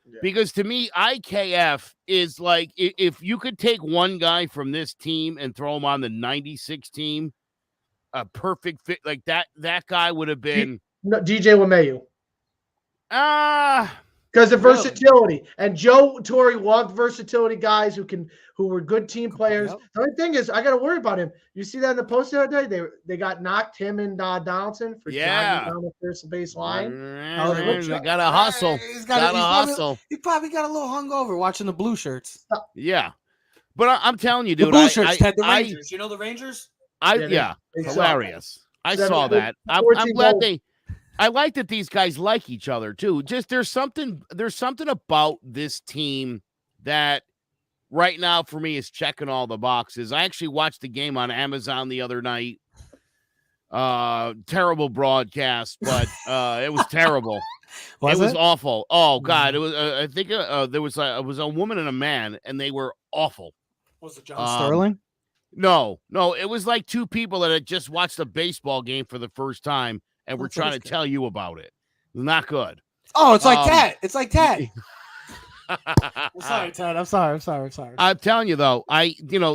Yeah. Because to me, IKF is like, if you could take one guy from this team and throw him on the 96 team, a perfect fit like that guy would have been DJ LeMahieu. Because of versatility. And Joe Torre loved versatility guys who were good team players. The only thing is, I got to worry about him. You see that in the post the other day? They got knocked, him and Donaldson, for jogging down the first base line. They got to hustle. He's got to hustle. He probably got a little hungover watching the blue shirts. Yeah. But I'm telling you, dude. The blue shirts, Ted, the Rangers. You know the Rangers? Hilarious. I saw that. I'm glad I like that these guys like each other too. Just there's something about this team that right now for me is checking all the boxes. I actually watched the game on Amazon the other night. Terrible broadcast, but it was terrible. It was awful. Oh God, it was. I think there was a woman and a man, and they were awful. Was it John Sterling? No, it was like two people that had just watched a baseball game for the first time. And we're trying to tell you about it. Not good. Oh, it's like Ted. It's like Ted. I'm sorry, Ted. I'm sorry. I'm telling you though,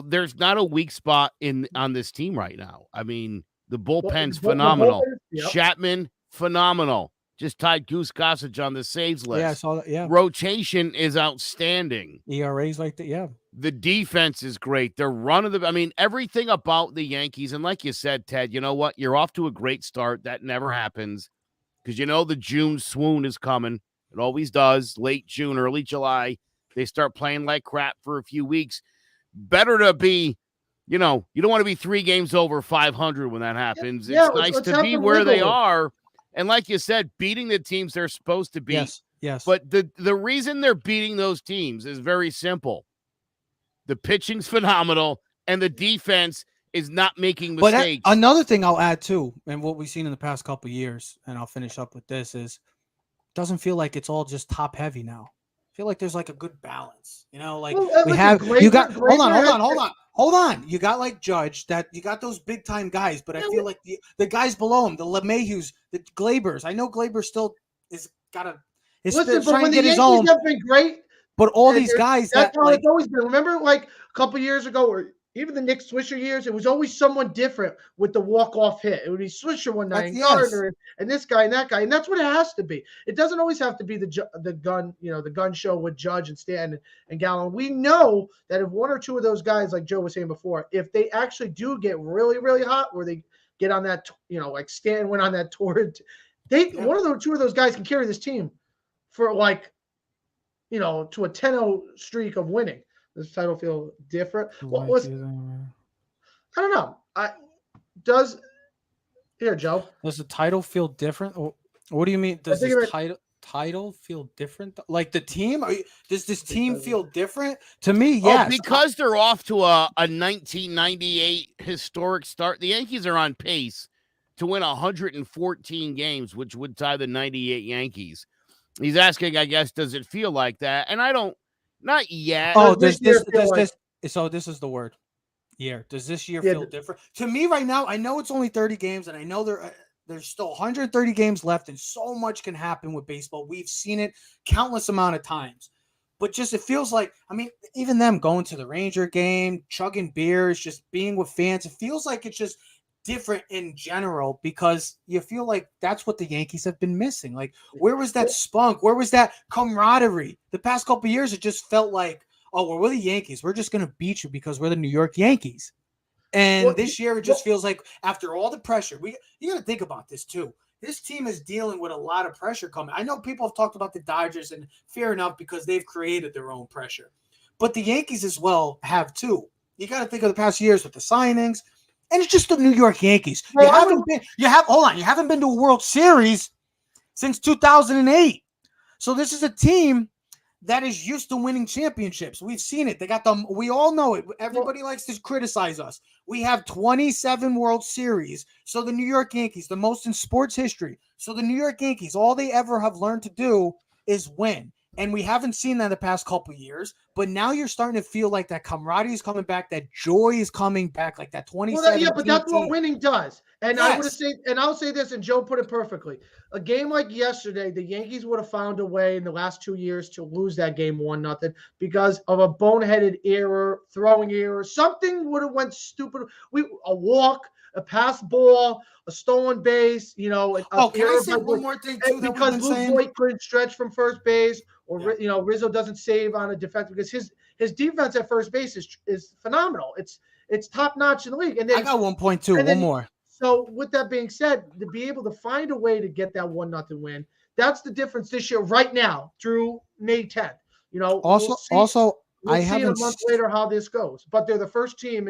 there's not a weak spot on this team right now. I mean, the bullpen's phenomenal. Chapman, phenomenal. Just tied Goose Gossage on the saves list. Yeah, I saw that. Yeah. Rotation is outstanding. ERA's like that. Yeah. The defense is great. They're everything about the Yankees. And like you said, Ted, you know what? You're off to a great start. That never happens because the June swoon is coming. It always does. Late June, early July. They start playing like crap for a few weeks. Better to be, you don't want to be 3 games over 500 when that happens. It's nice to be where they are. And like you said, beating the teams they're supposed to beat. Yes. But the reason they're beating those teams is very simple. The pitching's phenomenal, and the defense is not making But mistakes. another thing I'll add too, and what we've seen in the past couple of years, and I'll finish up with this, is doesn't feel like it's all just top heavy now. I feel like there's like a good balance, like Well, we listen, have. You got Glazer hold on. You got like Judge, that you got those big time guys, but I feel like the guys below him, the LeMayhews, the Glabers. I know Glaber still is Listen, but trying when to the get his Yankees own. have been great, But all these guys that's that how like it's always been. Remember, like a couple years ago, or even the Nick Swisher years, it was always someone different with the walk-off hit. It would be Swisher one night, and Gardner, and this guy and that guy, and that's what it has to be. It doesn't always have to be the gun show with Judge and Stanton and Gallen. We know that if one or two of those guys, like Joe was saying before, if they actually do get really, really hot, where they get on that, like Stanton went on that tour, one of those two of those guys can carry this team for like, to a 10-0 streak of winning. Does the title feel different? I don't know. Joe. Does the title feel different? What do you mean? Does this title feel different? Like the team? Does this team feel different? To me, yes. Oh, because they're off to a 1998 historic start. The Yankees are on pace to win 114 games, which would tie the 98 Yankees. He's asking, I guess, does it feel like that? And I don't, not yet. Oh, this so this is the word. Year. Does this year feel different? To me right now, I know it's only 30 games, and I know there's still 130 games left, and so much can happen with baseball. We've seen it countless amount of times. But just it feels like, even them going to the Ranger game, chugging beers, just being with fans, it feels like it's just different in general, because you feel like that's what the Yankees have been missing. Like, where was that spunk? Where was that camaraderie? The past couple of years, it just felt like, oh, we're the Yankees. We're just going to beat you because we're the New York Yankees. And this year, it just feels like after all the pressure, you got to think about this too. This team is dealing with a lot of pressure coming. I know people have talked about the Dodgers, and fair enough, because they've created their own pressure. But the Yankees as well have too. You got to think of the past years with the signings. And it's just the New York Yankees. You haven't been to a World Series since 2008. So this is a team that is used to winning championships. We've seen it. They got them. We all know it. Everybody likes to criticize us. We have 27 World Series. So the New York Yankees, the most in sports history. So the New York Yankees, all they ever have learned to do is win. And we haven't seen that the past couple of years, but now you're starting to feel like that camaraderie is coming back, that joy is coming back, like that 2017 but that's what winning does. And yes. I'll say this, and Joe put it perfectly. A game like yesterday, the Yankees would have found a way in the last 2 years to lose that game 1-0 because of a boneheaded error, throwing error. Something would have went stupid. A walk, a pass ball, a stolen base, can I say one more thing too? Because Luke Voigt couldn't stretch from first base, or Rizzo doesn't save on a defense, because his defense at first base is phenomenal. It's top notch in the league. And then I got 1.2. One more. So with that being said, to be able to find a way to get that 1-0 win, that's the difference this year right now through May 10th. We'll see in a month later how this goes. But they're the first team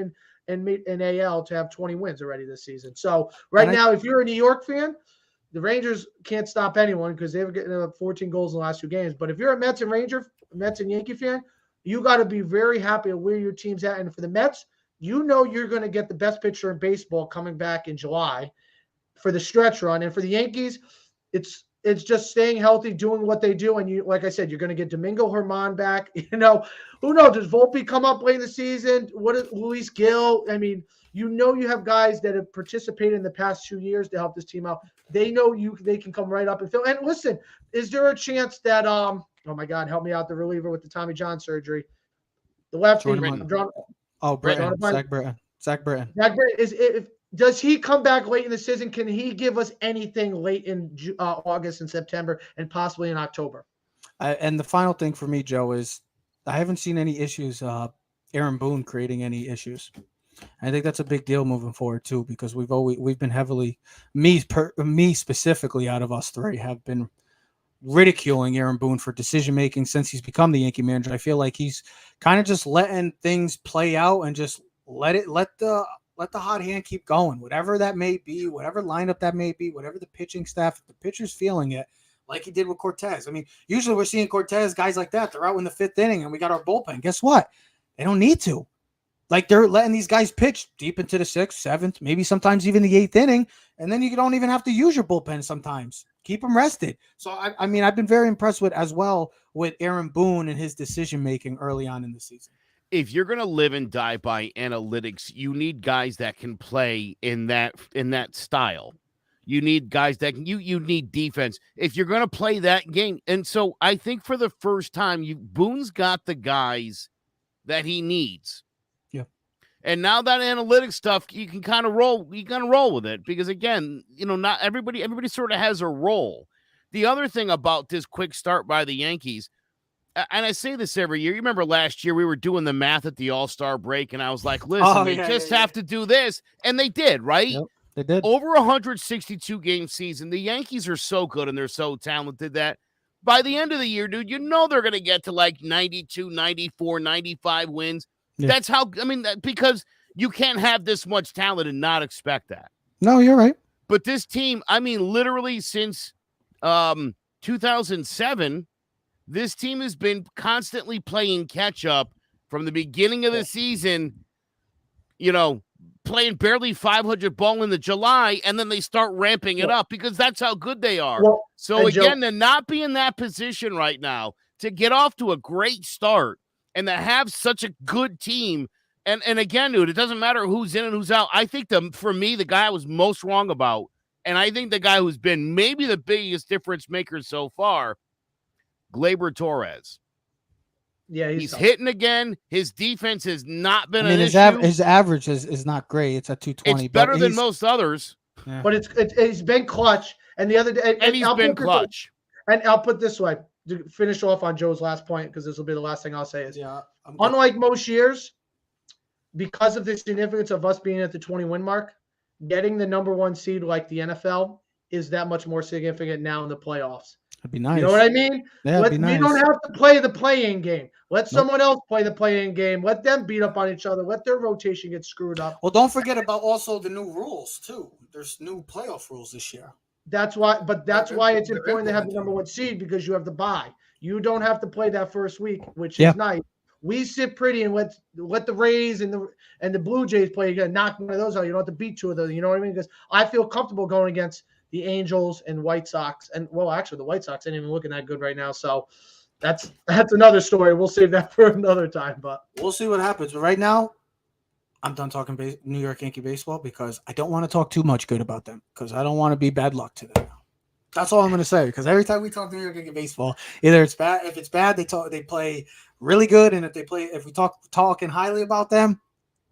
in AL to have 20 wins already this season. So now, if you're a New York fan, the Rangers can't stop anyone because they've getting 14 goals in the last 2 games. But if you're a Mets and Yankee fan, you got to be very happy with where your team's at. And for the Mets, you're going to get the best pitcher in baseball coming back in July for the stretch run. And for the Yankees, it's just staying healthy, doing what they do. And like I said, you're going to get Domingo Germán back. Who knows? Does Volpe come up late in the season? What is Luis Gil? You have guys that have participated in the past 2 years to help this team out. They know they can come right up and fill. And listen, is there a chance that oh my God, help me out, the reliever with the Tommy John surgery, the lefty, Zach Britton. Does he come back late in the season? Can he give us anything late in August and September and possibly in October? And the final thing for me, Joe, is I haven't seen any issues. Aaron Boone creating any issues. I think that's a big deal moving forward too, because we've been heavily, me specifically out of us three, have been ridiculing Aaron Boone for decision making since he's become the Yankee manager. I feel like he's kind of just letting things play out and just let the hot hand keep going, whatever that may be, whatever lineup that may be, whatever the pitching staff, if the pitcher's feeling it, like he did with Cortez. Usually we're seeing Cortez, guys like that, they're out in the 5th inning and we got our bullpen. Guess what? They don't need to. Like they're letting these guys pitch deep into the 6th, 7th, maybe sometimes even the 8th inning, and then you don't even have to use your bullpen sometimes. Keep them rested. So I mean, I've been very impressed with Aaron Boone and his decision making early on in the season. If you're gonna live and die by analytics, you need guys that can play in that style. You need guys that can, you need defense if you're gonna play that game. And so I think for the first time, Boone's got the guys that he needs. And now that analytics stuff, you can kind of roll. You can roll with it because, again, not everybody sort of has a role. The other thing about this quick start by the Yankees, and I say this every year. You remember last year we were doing the math at the All-Star break, and I was like, "Listen, they have to do this," and they did, right? Yep, they did. Over 162 game season, the Yankees are so good and they're so talented that by the end of the year, dude, they're going to get to like 92, 94, 95 wins. Yeah. That's how, because you can't have this much talent and not expect that. No, you're right. But this team, literally since 2007, this team has been constantly playing catch up from the beginning of the season, playing barely 500 ball in the July, and then they start ramping it up because that's how good they are. Well, so again, to not be in that position right now, to get off to a great start, and to have such a good team, and again, dude, it doesn't matter who's in and who's out. I think for me, the guy I was most wrong about, and I think the guy who's been maybe the biggest difference maker so far, Gleyber Torres. Yeah, he's hitting again. His defense has not been an issue. His average is not great. It's at 220. It's better than most others. Yeah. But he's been clutch. And the other day, and he's been clutch. And I'll put this way. To finish off on Joe's last point, because this will be the last thing I'll say is, unlike most years, because of the significance of us being at the 20-win mark, getting the number 1 seed like the NFL is that much more significant now in the playoffs. That'd be nice. You know what I mean? Yeah, we don't have to play the play-in game. Let someone else play the play-in game. Let them beat up on each other. Let their rotation get screwed up. Well, don't forget about also the new rules, too. There's new playoff rules this year. That's why it's important to have the number 1 seed, because you have the bye. You don't have to play that first week, which is nice. We sit pretty and let the Rays and the Blue Jays play. You got to knock one of those out. You don't have to beat 2 of those. You know what I mean? Because I feel comfortable going against the Angels and White Sox. And actually, the White Sox ain't even looking that good right now. So that's another story. We'll save that for another time. But we'll see what happens. But right now, I'm done talking New York Yankee baseball because I don't want to talk too much good about them because I don't want to be bad luck to them. That's all I'm going to say, because every time we talk New York Yankee baseball, either it's bad. If it's bad, they play really good, and if we talking highly about them,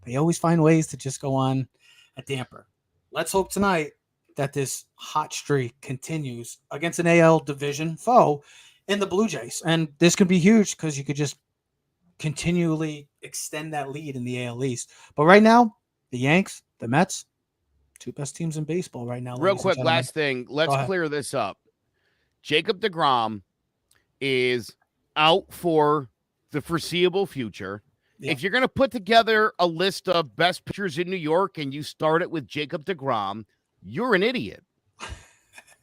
they always find ways to just go on a damper. Let's hope tonight that this hot streak continues against an AL division foe in the Blue Jays, and this could be huge because you could just continually extend that lead in the AL East. But right now, the Yanks, the Mets, 2 best teams in baseball right now. Real quick, last thing. Let's clear this up. Jacob deGrom is out for the foreseeable future. Yeah. If you're going to put together a list of best pitchers in New York and you start it with Jacob deGrom, you're an idiot.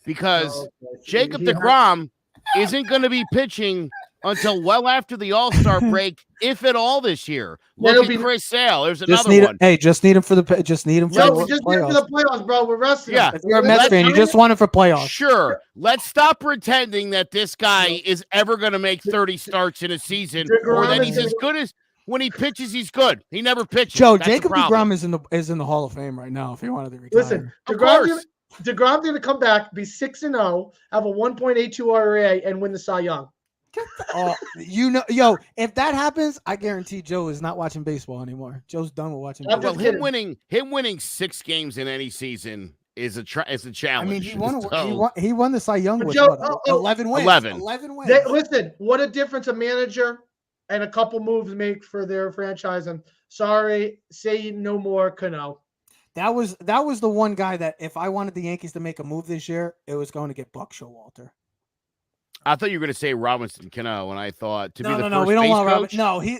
Because Jacob deGrom isn't going to be pitching until well after the All-Star break, if at all, this year. Look at Chris Sale. There's another one. Just need him for the playoffs. Need him for the playoffs, bro. We're resting. Yeah, if you're a Mets fan, you just want him for playoffs. Sure. Let's stop pretending that this guy is ever going to make 30 starts in a season, or that he's as good as when he pitches. He's good. He never pitches. Joe, Jacob deGrom is in the Hall of Fame right now. If you wanted to retire, listen, deGrom's going to come back, be 6-0, have a 1.82 RA, and win the Cy Young. If that happens, I guarantee Joe is not watching baseball anymore. Joe's done with watching baseball. Well, him winning 6 games in any season is a challenge. I mean, he won the Cy Young with Joe, 11 wins. 11 wins. Listen, what a difference a manager and a couple moves make for their franchise. I'm sorry, say no more, Cano. That was the one guy that if I wanted the Yankees to make a move this year, it was going to get Buck Showalter. I thought you were going to say Robinson Cano, and I thought we don't want Robinson. No, yeah.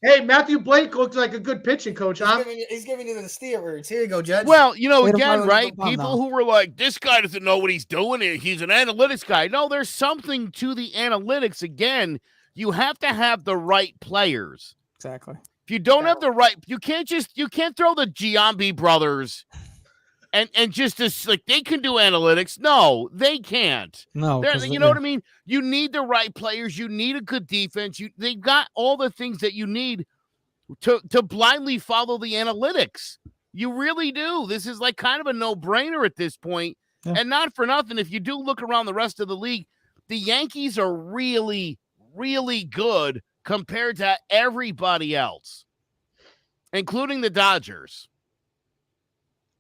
Hey, Matthew Blake looks like a good pitching coach, huh? He's giving you the Steelers. Here you go, Judge. Well, again, right? People who were like, this guy doesn't know what he's doing. He's an analytics guy. No, there's something to the analytics. Again, you have to have the right players. Exactly. If you don't have the right, you can't throw the Giambi brothers and just as like they can do analytics. No, they can't. No, You know what I mean? You need the right players. You need a good defense. They've got all the things that you need to blindly follow the analytics. You really do. This is like kind of a no-brainer at this point. Yeah. And not for nothing, if you do look around the rest of the league, the Yankees are really, really good compared to everybody else, including the Dodgers.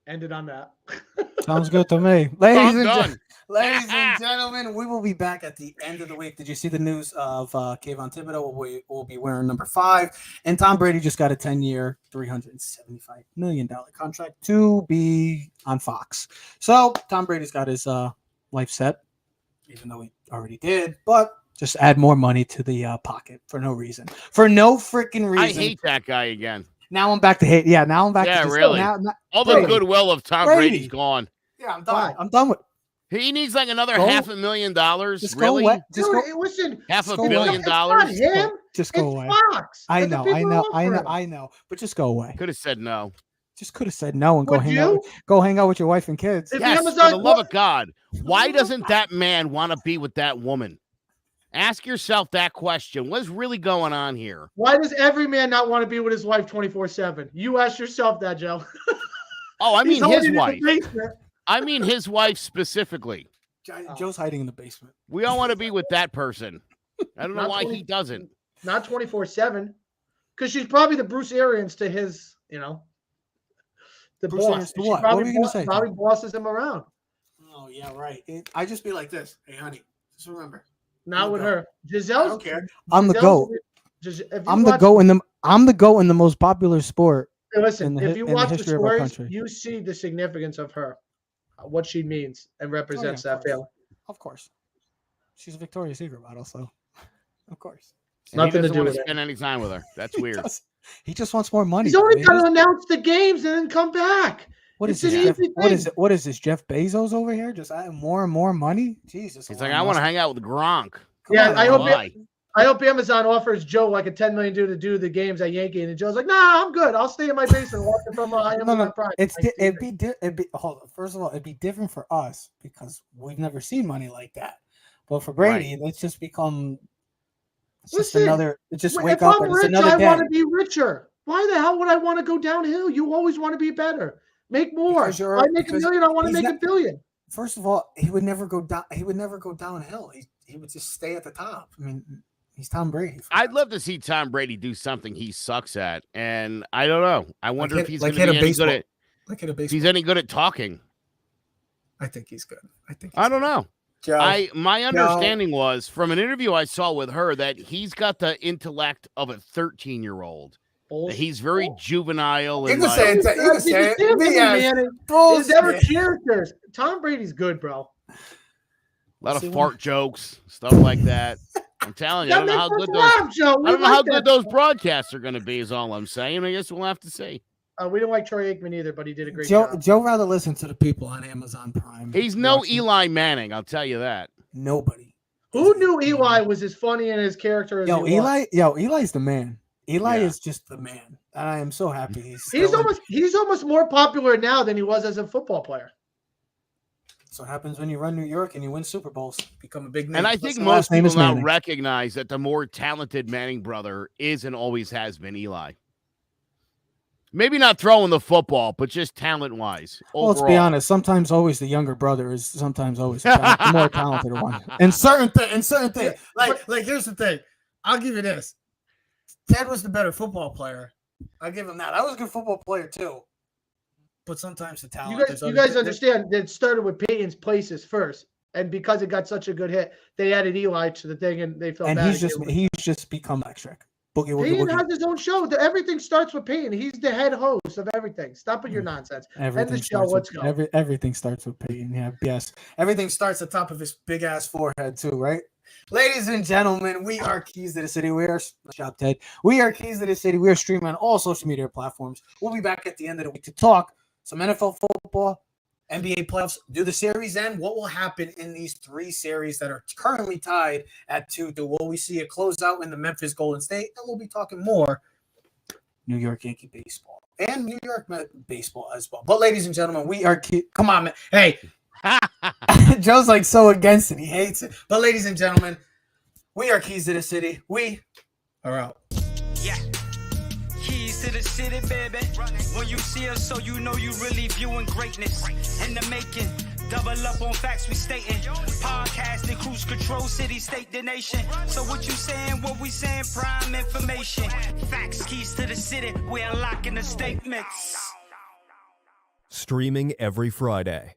Ended on that. Sounds good to me. Ladies and gentlemen, we will be back at the end of the week. Did you see the news of Kayvon Thibodeau will be wearing number 5? And Tom Brady just got a 10-year, $375 million contract to be on Fox. So Tom Brady's got his life set, even though he already did. But just add more money to the pocket for no reason. For no freaking reason. I hate that guy again. Now I'm back to hate. Yeah, now I'm back to just, really. All the goodwill of Tom Brady's gone. Yeah, I'm done. I'm done with He needs like another $500,000. Just really? go away. Dude, listen, $500 it's million. not him. Just go away. Fox. I But the know, people offer him. I know. But just go away. Could have said no. Just could have said no and Would go hang out with your wife and kids. If Yes, Amazon- for the love of God. Why doesn't that man want to be with that woman? Ask yourself that question. What's really going on here? Why does every man not want to be with his wife 24/7? You ask yourself that, Joe. Oh, I He's mean his holding in the wife. basement. I mean his wife specifically. Joe's hiding in the basement. We all want to be with that person. I don't know Not why really. he doesn't. Not 24/7, because she's probably the Bruce Arians to his, the Bruce boss. Arians to She what? Probably What were you gonna say? Probably bosses him around. Oh yeah, right. I just be like this. Hey, honey, just remember. Not with goat. her. Giselle's. I don't care. I'm the Giselle's- goat. I'm the goat in the most popular sport. Listen, in if you the watch the history of our stories, country. you see the significance of her, what she means and represents of that family. Of course. She's a Victoria's Secret model, so of course. And Nothing he to doesn't do want with to it. spend any time with her. That's weird. He just wants more money. He's only man. got to announce the games and then come back. What is It's this? an Jeff, easy what is thing. it? What is this? Jeff Bezos over here? Just adding more and more money? Jesus. He's like, I want to hang out with Gronk. Yeah, I hope Why? I hope Amazon offers Joe like a $10 million to do the games at Yankee, and Joe's like, "Nah, I'm good. I'll stay in my basement watching from Amazon Prime." It'd be hold on. First of all, it'd be different for us because we've never seen money like that. But for Brady, it's just become just Listen, another. It just If wake up I'm and it's rich, another I day. want to be richer. Why the hell would I want to go downhill? You always want to be better. Make more. Because If I make $1 million, I want to he's make $1 billion. First of all, he would never go down. He would never go downhill. He would just stay at the top. I mean, he's Tom Brady. I'd love to see Tom Brady do something he sucks at, and I don't know. I wonder if he's like going to hit be a any good baseball. at. Like hit a If baseball. he's any good at talking. I think he's good. I don't know. Joe, My understanding was from an interview I saw with her that he's got the intellect of a 13-year-old. That he's very juvenile and like, you can say it. There's never characters. Tom Brady's good, bro. a lot of fart jokes, stuff like that. I'm telling you, I don't know how good those broadcasts are going to be. Is all I'm saying. I guess we'll have to see. We didn't like Troy Aikman either, but he did a great Joe, job. Joe rather listen to the people on Amazon Prime. He's no watching. Eli Manning. I'll tell you that. Nobody. Who knew Eli was as funny in his character as he was? Eli's the man. Eli Yeah. is just the man. And I am so happy He's almost more popular now than he was as a football player. That's what happens when you run New York and you win Super Bowls. Become a big name. And I think the most last name people is now Manning. recognize that the more talented Manning brother is and always has been Eli. Maybe not throwing the football, but just talent-wise. Well, let's be honest. Sometimes always the younger brother is sometimes always the more talented one. In certain things. Like here's the thing. I'll give you this. Ted was the better football player. I'll give him that. I was a good football player too. But sometimes the talent. You guys understand that it started with Peyton's places first, and because it got such a good hit, they added Eli to the thing, and they felt And bad. he's just become electric. Boogie woogie Peyton woogie. has his own show. Everything starts with Peyton. He's the head host of everything. Stop with your nonsense. Everything End the show. starts Let's with, go. everything starts with Peyton. Yeah, yes. Everything starts at the top of his big ass forehead too, right? Ladies and gentlemen, we are Keys to the City. We are Shop Ted. We are Keys to the City. We are streaming on all social media platforms. We'll be back at the end of the week to talk some NFL football, NBA playoffs, do the series, and what will happen in these 3 series that are currently tied at 2-2. Will we see a closeout in the Memphis Golden State? And we'll be talking more New York Yankee baseball and New York Met baseball as well. But ladies and gentlemen, we are come on, man. Hey, Joe's like so against it. He hates it. But ladies and gentlemen, we are Keys to the City. We are out. Yeah. Keys to the city, baby. When you see us, so you know you really viewing greatness in the making. Double up on facts we stating. Podcasting, cruise control, city, state, the nation. So what you saying, what we saying, prime information. Facts, keys to the city, we're unlocking the statements. Streaming every Friday.